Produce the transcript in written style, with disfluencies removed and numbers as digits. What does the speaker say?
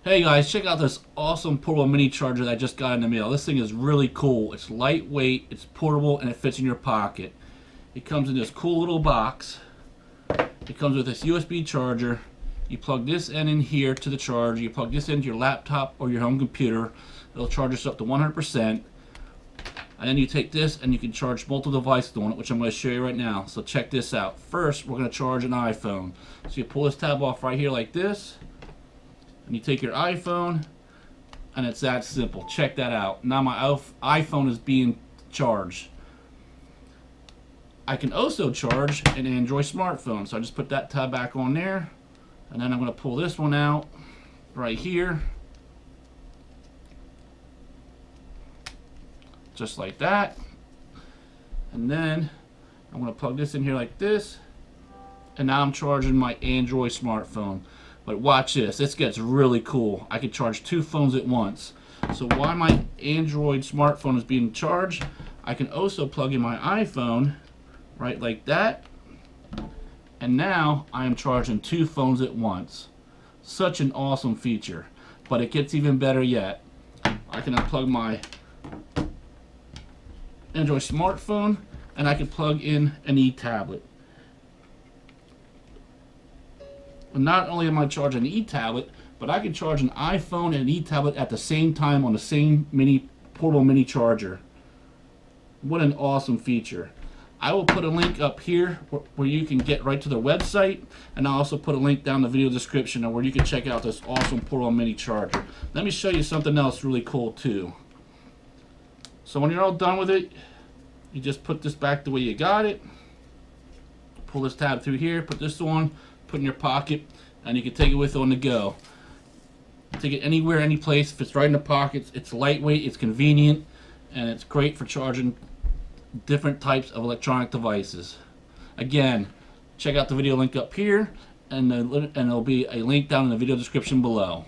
Hey guys, check out this awesome portable mini charger that I just got in the mail. This thing is really cool. It's lightweight, it's portable, and it fits in your pocket. It comes in this cool little box. It comes with this USB charger. You plug this end in here to the charger. You plug this into your laptop or your home computer. It'll charge us up to 100%. And then you take this and you can charge multiple devices on it, which I'm going to show you right now. So check this out. First, we're going to charge an iPhone. So you pull this tab off right here like this. And you take your iPhone, and it's that simple. Check that out. Now my iPhone is being charged. I can also charge an Android smartphone. So I just put that tab back on there, and then I'm going to pull this one out right here. Just like that. And then I'm going to plug this in here like this. And now I'm charging my Android smartphone. But watch this. This gets really cool. I can charge two phones at once. So while my Android smartphone is being charged, I can also plug in my iPhone right like that. And now I am charging two phones at once. Such an awesome feature. But it gets even better yet. I can unplug my Android smartphone and I can plug in an e-tablet. Not only am I charging an e-tablet, but I can charge an iPhone and an e-tablet at the same time on the same portable mini charger. What an awesome feature. I will put a link up here where you can get right to their website, and I'll also put a link down in the video description where you can check out this awesome portable mini charger. Let me show you something else really cool too. So when you're all done with it, you just put this back the way you got it. Pull this tab through here, put this on, put in your pocket, and you can take it with you on the go. Take it anywhere, any place. If it's right in the pockets, it's lightweight, it's convenient, and it's great for charging different types of electronic devices. Again, check out the video link up here, and there'll be a link down in the video description below.